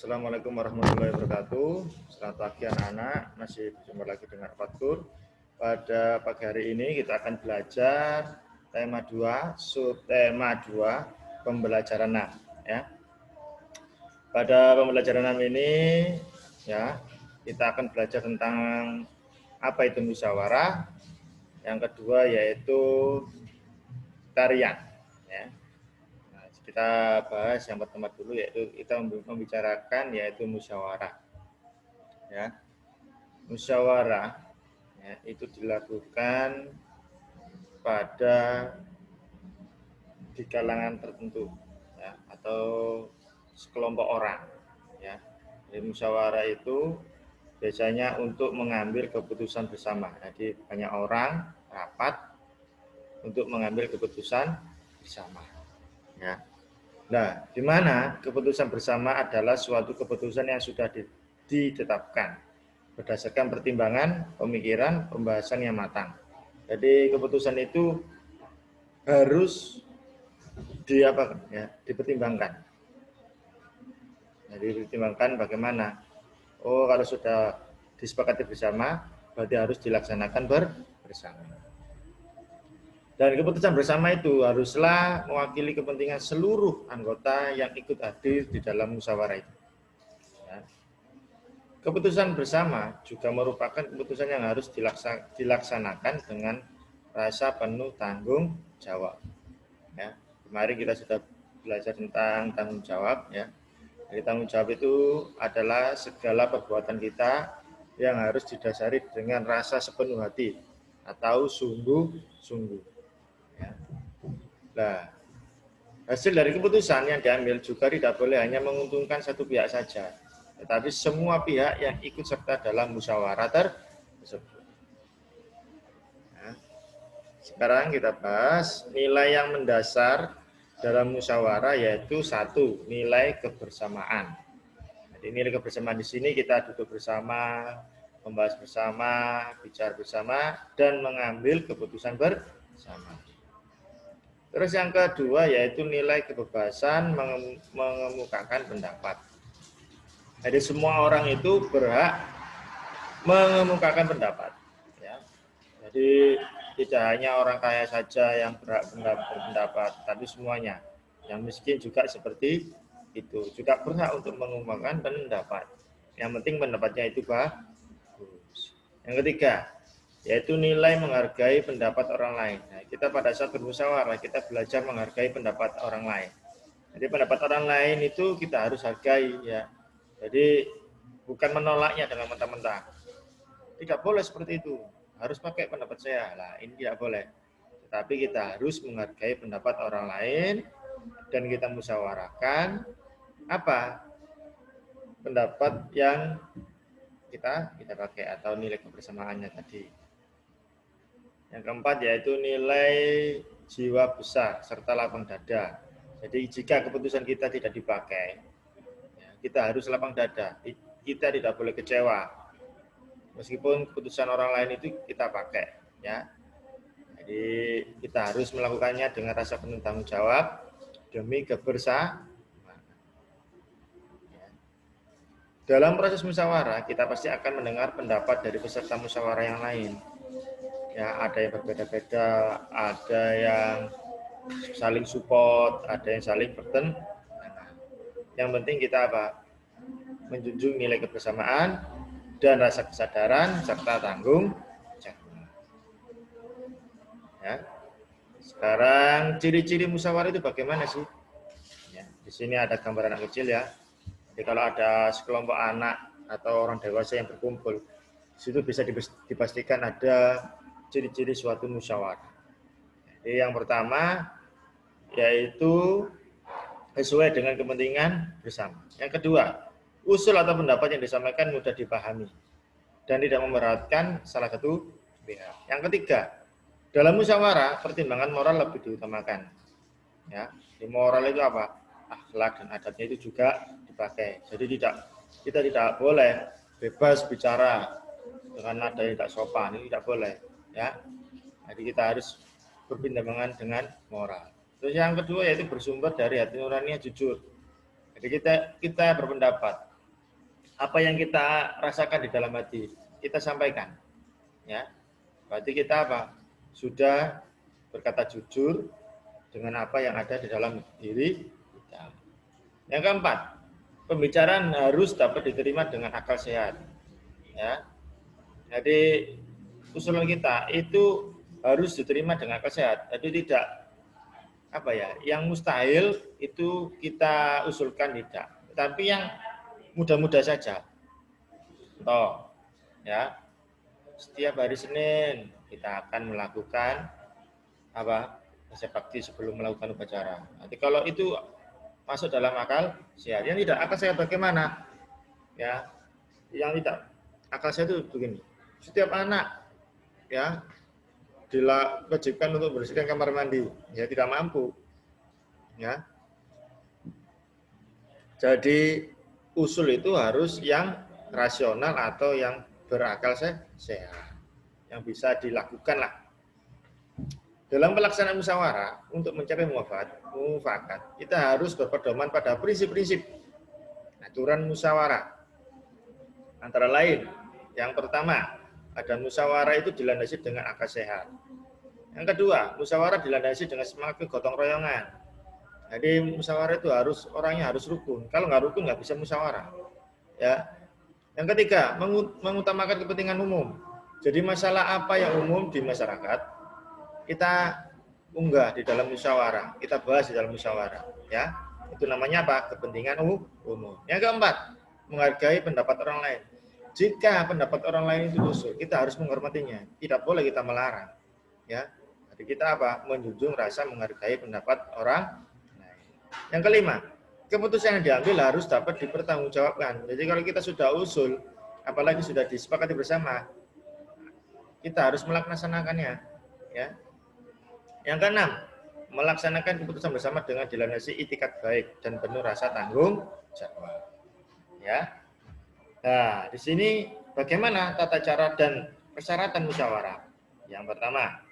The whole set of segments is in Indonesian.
Assalamualaikum warahmatullahi wabarakatuh. Selamat pagi anak-anak, masih berjumpa lagi dengan Fatur. Pada pagi hari ini kita akan belajar tema 2, subtema 2, pembelajaran 6 ya. Pada pembelajaran 6 ini ya, kita akan belajar tentang apa itu musyawarah. Yang kedua yaitu tarian ya. Kita bahas yang pertama dulu, yaitu kita membicarakan yaitu musyawarah. Ya, musyawarah ya, itu dilakukan pada di kalangan tertentu ya, atau sekelompok orang. Ya, jadi musyawarah itu biasanya untuk mengambil keputusan bersama. Jadi banyak orang rapat untuk mengambil keputusan bersama. Ya. Nah, di mana keputusan bersama adalah suatu keputusan yang sudah ditetapkan berdasarkan pertimbangan, pemikiran, pembahasan yang matang. Jadi keputusan itu harus dipertimbangkan. Jadi dipertimbangkan bagaimana? Oh, kalau sudah disepakati bersama, berarti harus dilaksanakan bersama. Dan keputusan bersama itu haruslah mewakili kepentingan seluruh anggota yang ikut hadir di dalam musyawarah itu. Ya. Keputusan bersama juga merupakan keputusan yang harus dilaksanakan dengan rasa penuh tanggung jawab. Ya. Kemarin kita sudah belajar tentang tanggung jawab. Ya. Jadi tanggung jawab itu adalah segala perbuatan kita yang harus didasari dengan rasa sepenuh hati atau sungguh-sungguh. Ya. Nah, hasil dari keputusan yang diambil juga tidak boleh hanya menguntungkan satu pihak saja, tetapi semua pihak yang ikut serta dalam musyawarah tersebut. Nah, sekarang kita bahas nilai yang mendasar dalam musyawarah, yaitu satu, nilai kebersamaan. Jadi nilai kebersamaan di sini kita duduk bersama, membahas bersama, bicara bersama, dan mengambil keputusan bersama. Terus yang kedua yaitu nilai kebebasan mengemukakan pendapat. Jadi semua orang itu berhak mengemukakan pendapat. Ya. Jadi tidak hanya orang kaya saja yang berhak berpendapat, tapi semuanya. Yang miskin juga seperti itu, juga berhak untuk mengemukakan pendapat. Yang penting pendapatnya itu bagus. Yang ketiga, yaitu nilai menghargai pendapat orang lain. Nah, kita pada saat bermusyawarah, kita belajar menghargai pendapat orang lain. Jadi pendapat orang lain itu kita harus hargai ya. Jadi bukan menolaknya dengan mentah-mentah. Tidak boleh seperti itu. Harus pakai pendapat saya. Lah, ini tidak boleh. Tetapi kita harus menghargai pendapat orang lain dan kita musyawarahkan apa? Pendapat yang kita pakai atau nilai kebersamaannya tadi. Yang keempat yaitu nilai jiwa besar serta lapang dada. Jadi jika keputusan kita tidak dipakai, kita harus lapang dada. Kita tidak boleh kecewa. Meskipun keputusan orang lain itu kita pakai, ya. Jadi kita harus melakukannya dengan rasa penuh tanggung jawab demi kebersamaan. Dalam proses musyawarah, kita pasti akan mendengar pendapat dari peserta musyawarah yang lain. Ya, ada yang berbeda-beda, ada yang saling support, ada yang saling bertentangan. Yang penting kita apa? Menjunjung nilai kebersamaan dan rasa kesadaran serta tanggung jawab. Ya. Sekarang ciri-ciri musyawarah itu bagaimana sih? Ya, di sini ada gambar anak kecil ya. Jadi kalau ada sekelompok anak atau orang dewasa yang berkumpul, di situ bisa dipastikan ada ciri-ciri suatu musyawarah. Jadi yang pertama yaitu sesuai dengan kepentingan bersama. Yang kedua, usul atau pendapat yang disampaikan mudah dipahami dan tidak memberatkan salah satu pihak. Yang ketiga, dalam musyawarah pertimbangan moral lebih diutamakan. Ya, di moral itu apa? Akhlak dan adatnya itu juga dipakai. Jadi kita tidak boleh bebas bicara dengan nada yang tidak sopan, ini tidak boleh. Ya, jadi kita harus berpindah dengan moral. Terus yang kedua yaitu bersumber dari hati nurani yang jujur. Jadi kita berpendapat apa yang kita rasakan di dalam hati, kita sampaikan. Ya, berarti kita apa? Sudah berkata jujur dengan apa yang ada di dalam diri kita. Yang keempat, pembicaraan harus dapat diterima dengan akal sehat. Ya, jadi usulan kita itu harus diterima dengan akal sehat. Jadi tidak apa ya, yang mustahil itu kita usulkan tidak, tapi yang mudah-mudah saja. Contoh, ya, setiap hari Senin kita akan melakukan apa? Baca bakti sebelum melakukan upacara. Nanti kalau itu masuk dalam akal sehat, yang tidak akal sehat bagaimana? Ya, yang tidak akal sehat itu begini. Setiap anak ya diwajibkan untuk membersihkan kamar mandi, ya tidak mampu. Ya. Jadi usul itu harus yang rasional atau yang berakal sehat, yang bisa dilakukan lah. Dalam pelaksanaan musyawarah untuk mencapai mufakat, kita harus berpedoman pada prinsip-prinsip aturan musyawarah. Antara lain, yang pertama, ada musyawarah itu dilandasi dengan akal sehat. Yang kedua, musyawarah dilandasi dengan semangat kegotong royongan. Jadi musyawarah itu harus orangnya harus rukun. Kalau nggak rukun nggak bisa musyawarah. Ya. Yang ketiga, mengutamakan kepentingan umum. Jadi masalah apa yang umum di masyarakat kita unggah di dalam musyawarah, kita bahas di dalam musyawarah, ya. Itu namanya apa? Kepentingan umum. Yang keempat, menghargai pendapat orang lain. Jika pendapat orang lain itu usul, kita harus menghormatinya. Tidak boleh kita melarang, ya. Jadi kita apa? Menjunjung rasa menghargai pendapat orang lain. Yang kelima, keputusan yang diambil harus dapat dipertanggungjawabkan. Jadi kalau kita sudah usul, apalagi sudah disepakati bersama, kita harus melaksanakannya, ya. Yang keenam, melaksanakan keputusan bersama dengan dilandasi itikat baik dan penuh rasa tanggung jawab. Ya. Nah, di sini bagaimana tata cara dan persyaratan musyawarah? Yang pertama,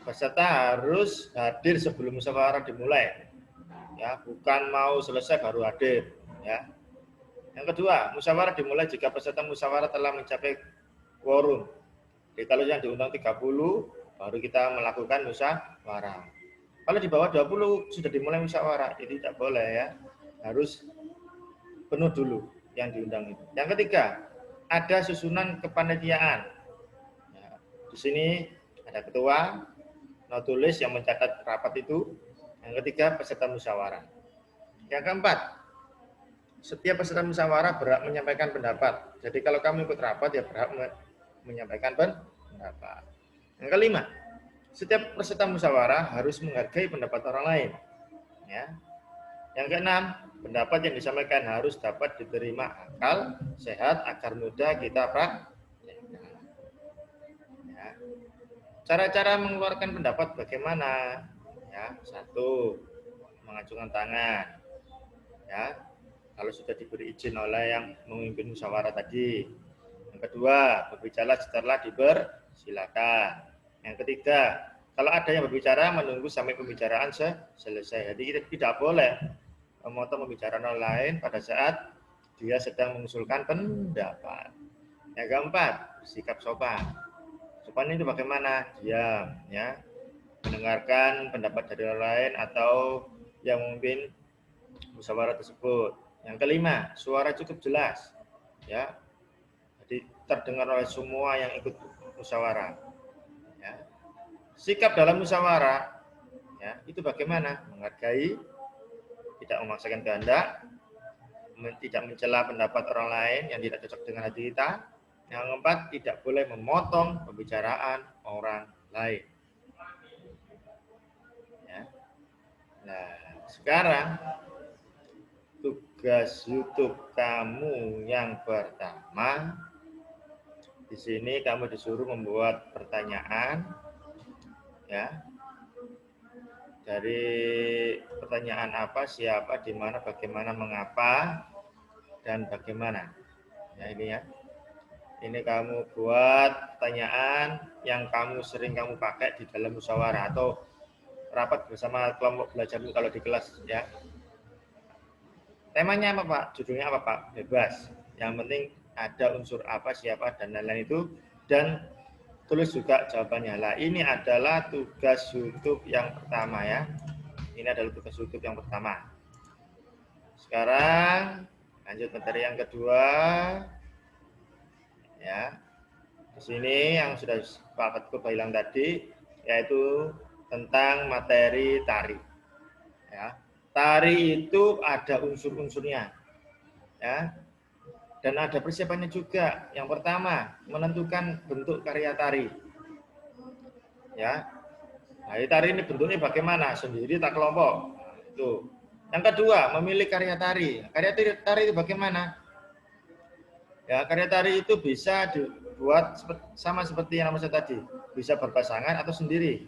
peserta harus hadir sebelum musyawarah dimulai. Ya, bukan mau selesai baru hadir, ya. Yang kedua, musyawarah dimulai jika peserta musyawarah telah mencapai quorum. Jadi kalau yang diundang 30 baru kita melakukan musyawarah. Kalau di bawah 20 sudah dimulai musyawarah, itu tidak boleh ya. Harus penuh dulu yang diundang itu. Yang ketiga, ada susunan kepanitiaan. Ya, di sini ada ketua, notulis yang mencatat rapat itu. Yang ketiga, peserta musyawarah. Yang keempat, setiap peserta musyawarah berhak menyampaikan pendapat. Jadi kalau kamu ikut rapat ya berhak menyampaikan pendapat. Yang kelima, setiap peserta musyawarah harus menghargai pendapat orang lain. Ya. Yang keenam, pendapat yang disampaikan harus dapat diterima akal sehat agar mudah kita praktekkan. Ya. Cara-cara mengeluarkan pendapat bagaimana? Ya, satu, mengacungkan tangan. Ya, kalau sudah diberi izin oleh yang memimpin musyawarah tadi. Yang kedua, berbicara setelah dipersilakan. Yang ketiga, kalau ada yang berbicara menunggu sampai pembicaraan selesai. Jadi kita tidak boleh memotong pembicaraan orang lain pada saat dia sedang mengusulkan pendapat. Yang keempat, bersikap sopan. Sopan itu bagaimana? Diam, ya. Mendengarkan pendapat dari orang lain atau yang memimpin musyawarah tersebut. Yang kelima, suara cukup jelas, ya. Jadi terdengar oleh semua yang ikut musyawarah. Ya. Sikap dalam musyawarah, ya, itu bagaimana? Menghargai, tidak memaksakan kehendak, tidak mencela pendapat orang lain yang tidak cocok dengan hati kita. Yang keempat, tidak boleh memotong pembicaraan orang lain. Ya. Nah, sekarang tugas YouTube kamu yang pertama. Di sini kamu disuruh membuat pertanyaan, ya. Dari pertanyaan apa, siapa, di mana, bagaimana, mengapa, dan bagaimana. Ya ini ya. Ini kamu buat pertanyaan yang kamu sering kamu pakai di dalam musyawarah atau rapat bersama kelompok belajar kalau di kelas ya. Temanya apa Pak? Judulnya apa Pak? Bebas. Yang penting ada unsur apa, siapa, dan lain-lain itu. Dan tulis juga jawabannya. Lah, ini adalah tugas YouTube yang pertama ya. Ini adalah tugas YouTube yang pertama. Sekarang lanjut materi yang kedua. Ya. Di sini yang sudah Pak Fatko bilang tadi yaitu tentang materi tari. Ya. Tari itu ada unsur-unsurnya. Ya. Dan ada persiapannya juga. Yang pertama, menentukan bentuk karya tari. Ya. Nah, tari ini bentuknya bagaimana? Sendiri tak kelompok. Itu. Yang kedua, memilih karya tari. Karya tari itu bagaimana? Ya, karya tari itu bisa dibuat sama seperti yang nomor satu tadi, bisa berpasangan atau sendiri.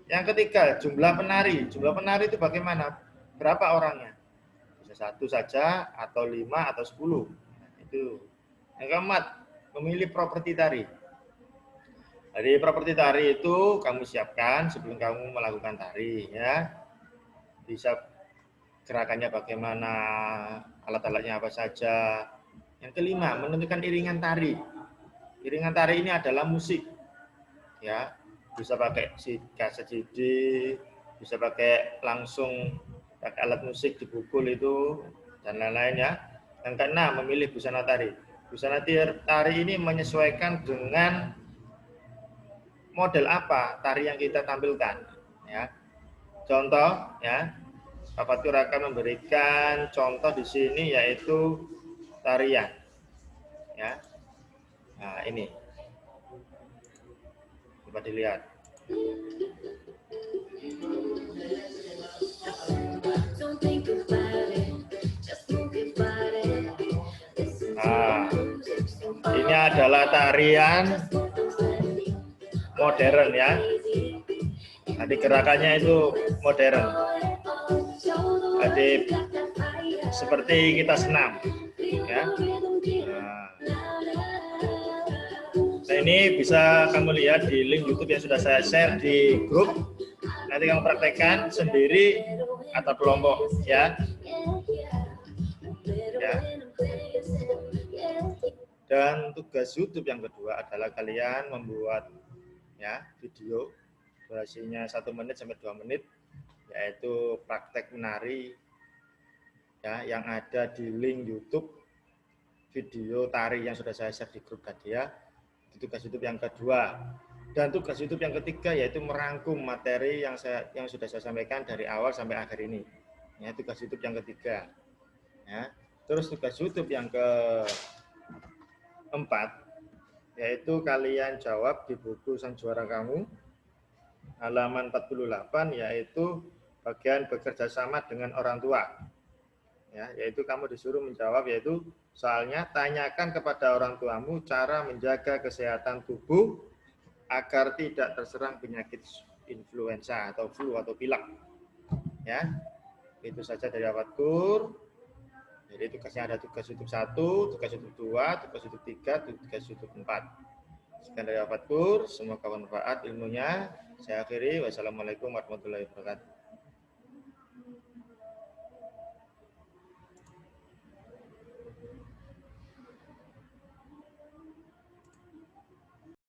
Yang ketiga, jumlah penari. Jumlah penari itu bagaimana? Berapa orangnya? Bisa 1 saja, atau 5, atau 10. Itu. Yang keempat, memilih properti tari. Jadi properti tari itu kamu siapkan sebelum kamu melakukan tari, ya. Bisa gerakannya bagaimana, alat-alatnya apa saja. Yang kelima, menentukan iringan tari. Iringan tari ini adalah musik. Ya, bisa pakai kaset CD, bisa pakai langsung pakai alat musik dipukul itu dan lain-lain ya. Yang keenam, memilih busana tari. Busana tari ini menyesuaikan dengan model apa tari yang kita tampilkan ya. Contoh ya, Pak Fatur akan memberikan contoh di sini yaitu tarian ya. Nah, ini coba dilihat. Nah, ini adalah tarian modern ya. Nanti gerakannya itu modern. Jadi seperti kita senam ya. Nah, ini bisa kamu lihat di link YouTube yang sudah saya share di grup. Nanti kamu praktekkan sendiri atau kelompok ya. Ya. Dan tugas YouTube yang kedua adalah kalian membuat ya video durasinya 1 menit sampai 2 menit, yaitu praktek menari ya yang ada di link YouTube video tari yang sudah saya share di grup tadi ya. Itu tugas YouTube yang kedua. Dan tugas YouTube yang ketiga yaitu merangkum materi yang sudah saya sampaikan dari awal sampai akhir ini. Ya, tugas YouTube yang ketiga. Ya. Terus tugas YouTube yang keempat yaitu kalian jawab di buku Sang Juara Kamu halaman 48, yaitu bagian bekerja sama dengan orang tua. Ya, yaitu kamu disuruh menjawab, yaitu soalnya tanyakan kepada orang tuamu cara menjaga kesehatan tubuh agar tidak terserang penyakit influenza atau flu atau pilek. Ya, itu saja dari Fatkur. Jadi tugasnya ada tugas YouTube 1, tugas YouTube 2, tugas YouTube 3, tugas YouTube 4. Sekian dari Fatkur, semoga bermanfaat ilmunya. Saya akhiri, wassalamualaikum warahmatullahi wabarakatuh.